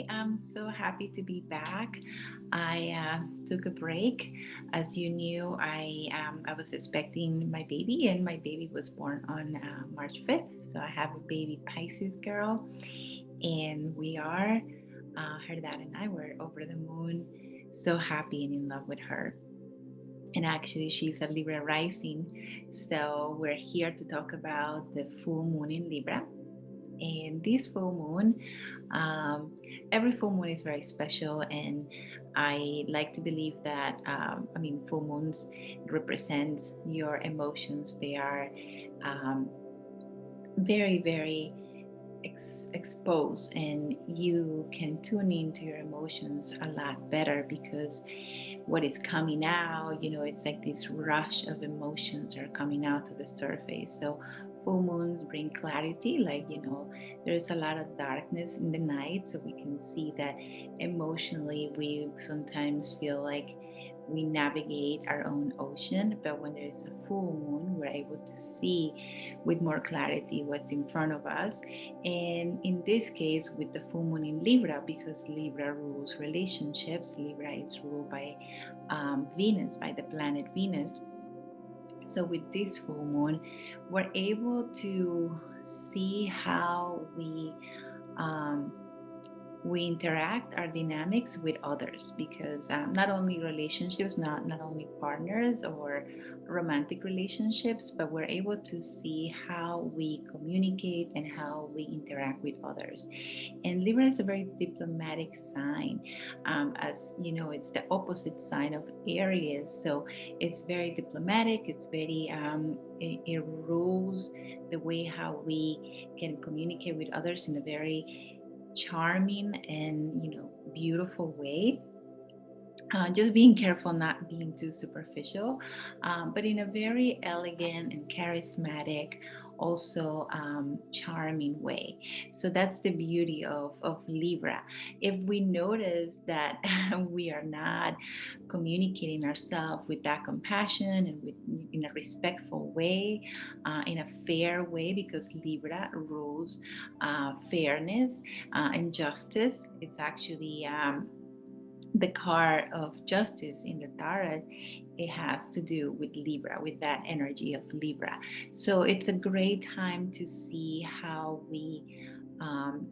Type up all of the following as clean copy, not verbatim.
I'm so happy to be back. I took a break. As you knew, I was expecting my baby, and my baby was born on March 5th. So I have a baby Pisces girl, and we are, her dad and I were over the moon, so happy and in love with her. And actually, she's a Libra rising. So we're here to talk about the full moon in Libra. And this full moon, um, every full moon is very special, and I like to believe that full moons represent your emotions. They are um, very exposed, and you can tune into your emotions a lot better because what is coming out, it's like this rush of emotions are coming out to the surface. So full moons bring clarity, like, there's a lot of darkness in the night, so we can see that emotionally we sometimes feel like we navigate our own ocean, but when there's a full moon, we're able to see with more clarity what's in front of us. And in this case, with the full moon in Libra, because Libra rules relationships, Libra is ruled by Venus, by the planet Venus. So with this full moon, we're able to see how um, we interact our dynamics with others, because not only relationships, not only partners or romantic relationships, but we're able to see how we communicate and how we interact with others. And Libra is a very diplomatic sign. As you know, it's the opposite sign of Aries, so it's very diplomatic. It's very it rules the way how we can communicate with others in a very charming and beautiful way. Just being careful not being too superficial, but in a very elegant and charismatic, also charming way. So that's the beauty of Libra. If we notice that we are not communicating ourselves with that compassion and with in a respectful way, in a fair way, because Libra rules fairness and justice. It's actually the card of justice in the tarot. It has to do with Libra, with that energy of Libra. So it's a great time to see how we um,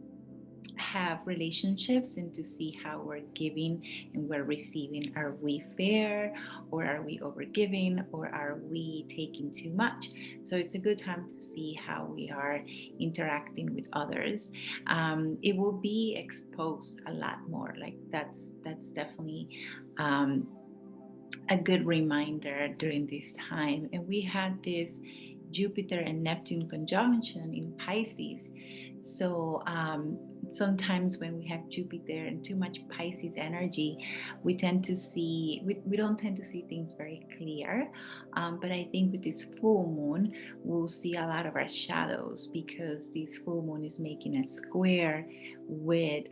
have relationships and to see how we're giving and we're receiving. Are we fair, or are we overgiving, or are we taking too much? So it's a good time to see how we are interacting with others. It will be exposed a lot more. Like that's definitely um, a good reminder during this time. And we had this Jupiter and Neptune conjunction in Pisces. So sometimes when we have Jupiter and too much Pisces energy, we don't tend to see things very clear. But I think with this full moon, we'll see a lot of our shadows, because this full moon is making a square with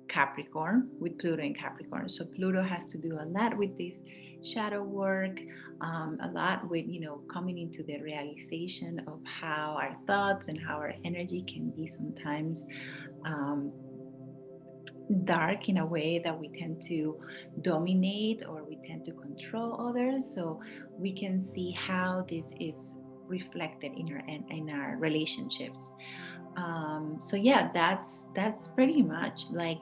Capricorn, with Pluto in Capricorn. So Pluto has to do a lot with this shadow work, a lot with, coming into the realization of how our thoughts and how our energy can be sometimes um, dark in a way that we tend to dominate or we tend to control others. So we can see how this is reflected in our relationships. So yeah, that's pretty much like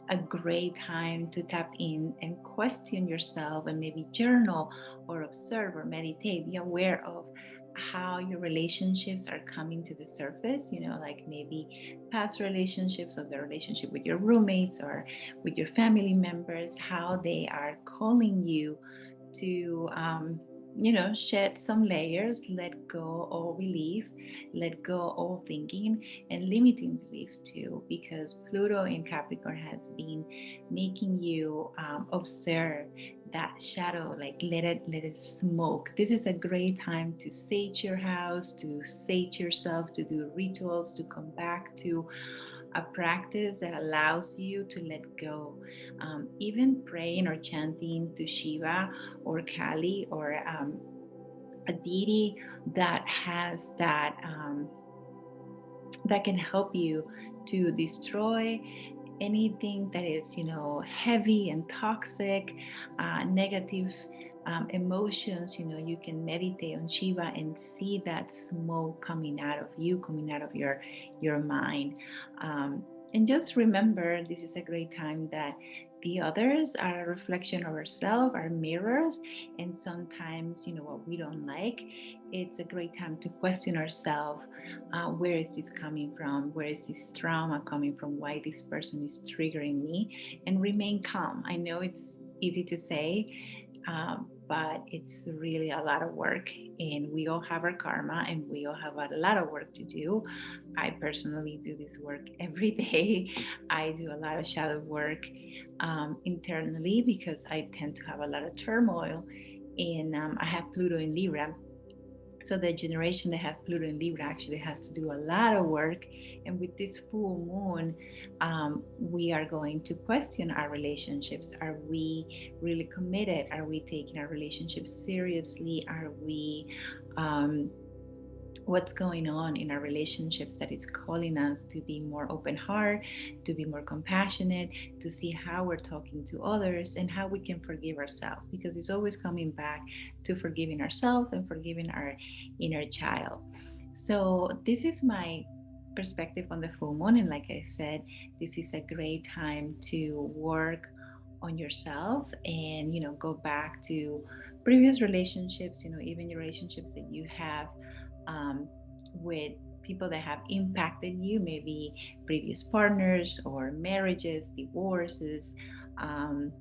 a great time to tap in and question yourself, and maybe journal or observe or meditate. Be aware of how your relationships are coming to the surface, like maybe past relationships, or the relationship with your roommates or with your family members, how they are calling you to shed some layers, let go all belief, let go all thinking and limiting beliefs too, because Pluto in Capricorn has been making you observe that shadow, like let it smoke. This is a great time to sage your house, to sage yourself, to do rituals, to come back to a practice that allows you to let go. Even praying or chanting to Shiva or Kali, or a deity that has that can help you to destroy anything that is, heavy and toxic, negative emotions, you can meditate on Shiva and see that smoke coming out of you, coming out of your mind. And just remember, this is a great time that the others are a reflection of ourselves, our mirrors, and sometimes, what we don't like, it's a great time to question ourselves. Where is this coming from? Where is this trauma coming from? Why this person is triggering me? And remain calm. I know it's easy to say, but it's really a lot of work, and we all have our karma and we all have a lot of work to do. I personally do this work every day. I do a lot of shadow work internally because I tend to have a lot of turmoil, and I have Pluto in Libra. So the generation that has Pluto in Libra actually has to do a lot of work. And with this full moon, we are going to question our relationships. Are we really committed? Are we taking our relationships seriously? Are we what's going on in our relationships that is calling us to be more open heart, to be more compassionate, to see how we're talking to others and how we can forgive ourselves, because it's always coming back to forgiving ourselves and forgiving our inner child. So this is my perspective on the full moon, and like I said, this is a great time to work on yourself and go back to previous relationships, even your relationships that you have um, with people that have impacted you, maybe previous partners or marriages, divorces, um,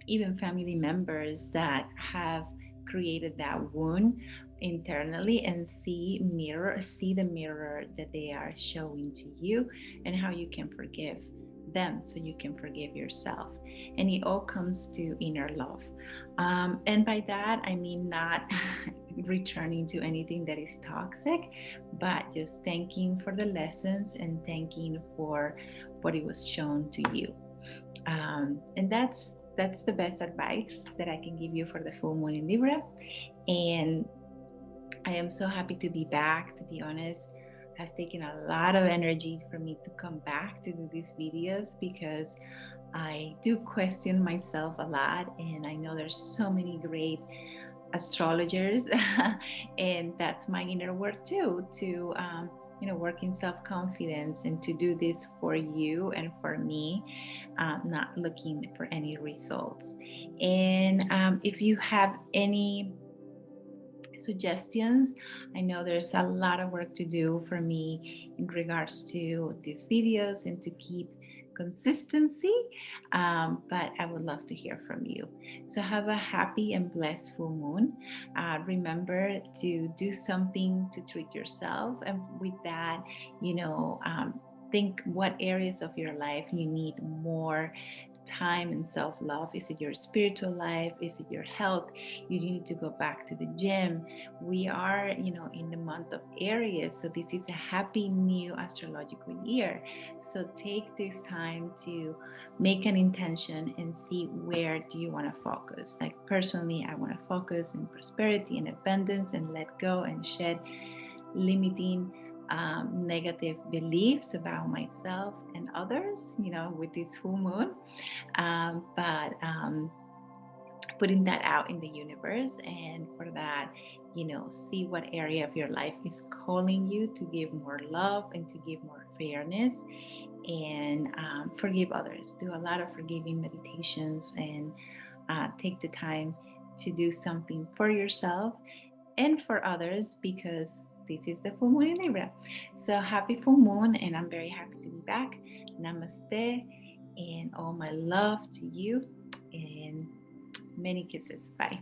even family members that have created that wound internally, and see the mirror that they are showing to you, and how you can forgive them so you can forgive yourself. And it all comes to inner love. And by that I mean not returning to anything that is toxic, but just thanking for the lessons and thanking for what it was shown to you. And that's the best advice that I can give you for the full moon in Libra. And I am so happy to be back. To be honest, it has taken a lot of energy for me to come back to do these videos, because I do question myself a lot, and I know there's so many great astrologers and that's my inner work too, to work in self-confidence and to do this for you and for me, not looking for any results. And if you have any suggestions, I know there's a lot of work to do for me in regards to these videos and to keep consistency, but I would love to hear from you. So have a happy and blessed full moon. Remember to do something to treat yourself, and with that, think what areas of your life you need more time and self-love. Is it your spiritual life? Is it your health? You need to go back to the gym. We are, in the month of Aries, so this is a happy new astrological year. So take this time to make an intention and see where do you want to focus. Like personally, I want to focus in prosperity and abundance and let go and shed limiting negative beliefs about myself and others, with this full moon. But putting that out in the universe, and for that, see what area of your life is calling you to give more love and to give more fairness, and forgive others. Do a lot of forgiving meditations, and take the time to do something for yourself and for others, because this is the full moon in Libra. So happy full moon, and I'm very happy to be back. Namaste, and all my love to you, and many kisses. Bye.